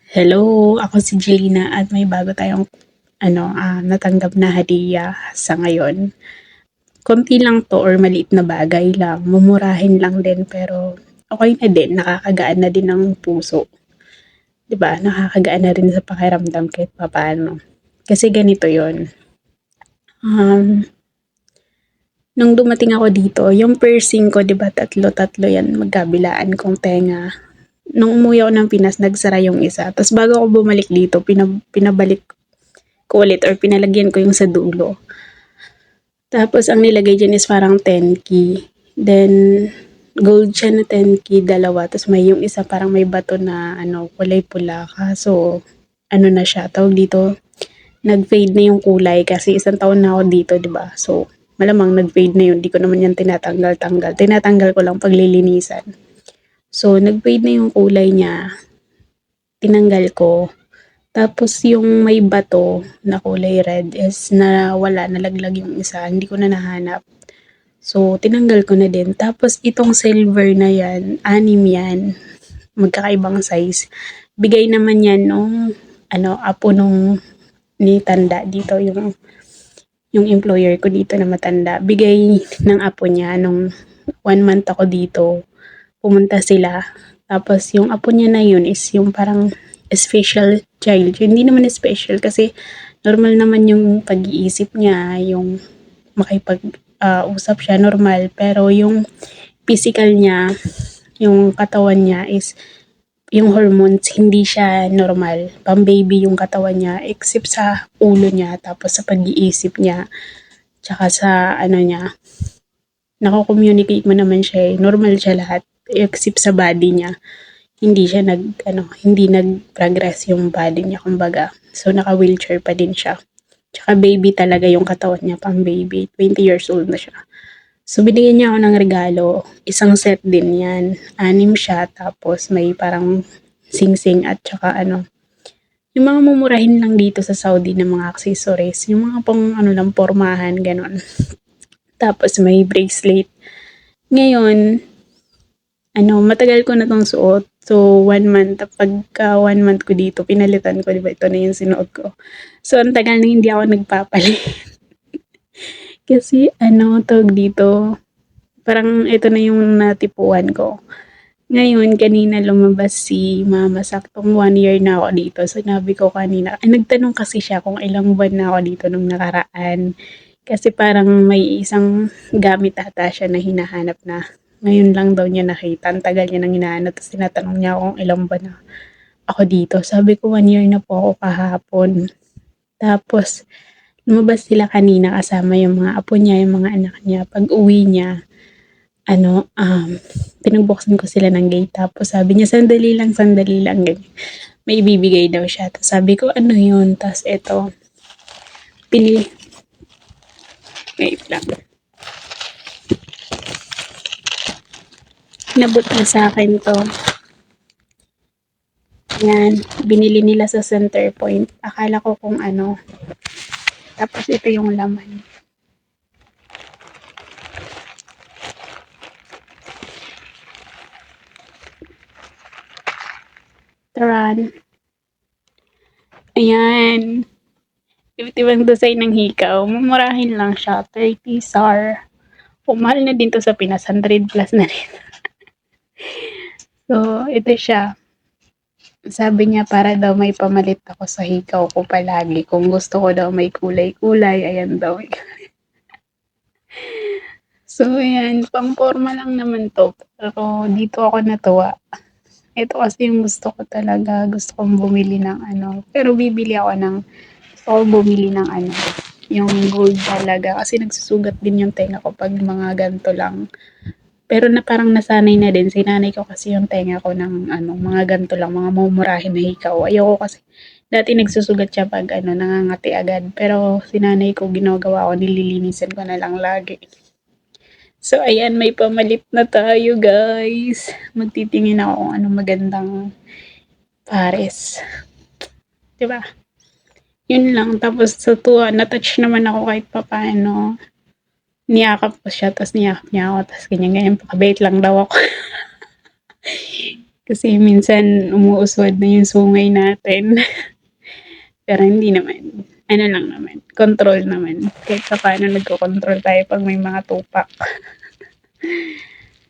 Hello, ako si Jelina at may bago tayong natanggap na hadiah sa ngayon. Konti lang 'to or maliit na bagay lang, mumurahin lang din pero okey na din, nakakagaan na din ng puso, 'di ba? Nakakagaan na rin sa pakiramdam kahit papaano. Kasi ganito 'yun, um, nung dumating ako dito, yung piercing ko 'di ba tatlo-tatlo 'yan magkabilaan kong tenga. Nung umuwi ako ng Pinas nagsara yung isa, ta's bago ako bumalik dito pinabalik ko ulit or pinalagyan ko yung sa dulo. Tapos ang nilagay diyan is parang 10K. Then gold siya na 10K, dalawa. Tapos may yung isa parang may bato na kulay pula. Kaso ano na siya, tawag dito, nag-fade na yung kulay kasi isang taon na ako dito, 'di ba? So malamang nag-fade na yun. Di ko naman yan tinatanggal-tanggal. Tinatanggal ko lang paglilinisan. So nag-fade na yung kulay niya. Tinanggal ko. Tapos yung may bato na kulay red is nawala, nalaglag yung isa, hindi ko na nahanap. So, tinanggal ko na din. Tapos itong silver na yan, 6 yan, magkakaibang size. Bigay naman yan nung apo nung ni tanda dito, yung employer ko dito na matanda. Bigay ng apo niya nung 1 month ako dito. Pumunta sila. Tapos yung apo niya na yun is yung parang special child. Hindi naman special kasi normal naman yung pag-iisip niya, yung makipag usap siya normal. Pero yung physical niya, yung katawan niya is yung hormones hindi siya normal. Pang-baby yung katawan niya except sa ulo niya, tapos sa pag-iisip niya, tsaka sa niya, nako-communicate mo naman siya, normal siya lahat except sa body niya. Hindi siya hindi nag-progress yung body niya kumbaga. So naka-wheelchair pa din siya. Tsaka baby talaga yung katawan niya, pang baby. 20 years old na siya. So binigyan niya ako ng regalo, isang set din yan. 6 siya, tapos may parang sing-sing at tsaka yung mga mumurahin lang dito sa Saudi na mga accessories, yung mga pang lang, pormahan, ganon. Tapos may bracelet. Ngayon, matagal ko na 'tong suot. So, 1 month, pagka 1 month ko dito, pinalitan ko, 'di ba? Ito na yung sinuot ko. So, ang tagal na hindi ako nagpapalit. Kasi, tawag dito, parang ito na yung natipuan ko. Ngayon, kanina lumabas si mama, saktong 1 year na ako dito. Sinabi ko kanina, nagtanong kasi siya kung ilang buwan na ako dito nung nakaraan. Kasi parang may isang gamit ata siya na hinahanap na. Ngayon lang daw niya nakita. Ang tagal niya nang hinahanap. Tapos tinatanong niya ako kung ilang ba na ako dito. Sabi ko 1 year na po ako kahapon. Tapos lumabas sila kanina kasama yung mga apo niya, yung mga anak niya. Pag uwi niya, ano, um, pinagbuksan ko sila ng gate. Tapos sabi niya, sandali lang, ganyan. May ibibigay daw siya. Tapos sabi ko, ano yun? Tapos eto, pili, wait lang. Inabot niya sa akin to. Yan, binili nila sa Center Point. Akala ko kung ano. Tapos ito yung laman. Taran. Ayan. Iba't ibang design ng hikaw. Mumurahin lang siya. 30 SAR. Mahal na din to sa Pinas. 100 plus na rin. So, ito siya. Sabi niya para daw may pamalit ako sa hikaw ko palagi. Kung gusto ko daw may kulay-kulay, ayan daw. So, ayan. Pang-forma lang naman to. Pero dito ako natuwa. Ito kasi yung gusto ko talaga. Gusto kong bumili ng Pero bibili ako ng, gusto kong bumili ng yung gold talaga. Kasi nagsusugat din yung tenga ko pag mga ganito lang. Pero na parang nasanay na din. Sinanay ko kasi yung tenga ko ng mga ganito lang. Mga mumurahin na hikaw. Ayoko kasi. Dati nagsusugat siya pag nangangati agad. Pero sinanay ko, ginagawa ko, nililinisan ko na lang lagi. So, ayan, may pamalit na tayo, guys. Magtitingin ako kung anong magandang pares. Diba? Yun lang. Tapos, sa tuwa, na-touch naman ako kahit papaano. Niyakap ko siya, tapos niyakap niya ako, tapos ganyan-ganyan. Pakabait lang daw ako. Kasi minsan umuuswad na yung sungay natin. Pero hindi naman, ano lang naman, control naman. Kahit papaano nagko-control tayo 'pag may mga tupak.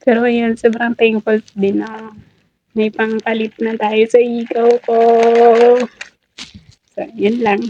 Pero ayun, sobrang thankful din na may pangkalit na tayo sa hikaw ko. So, yun lang.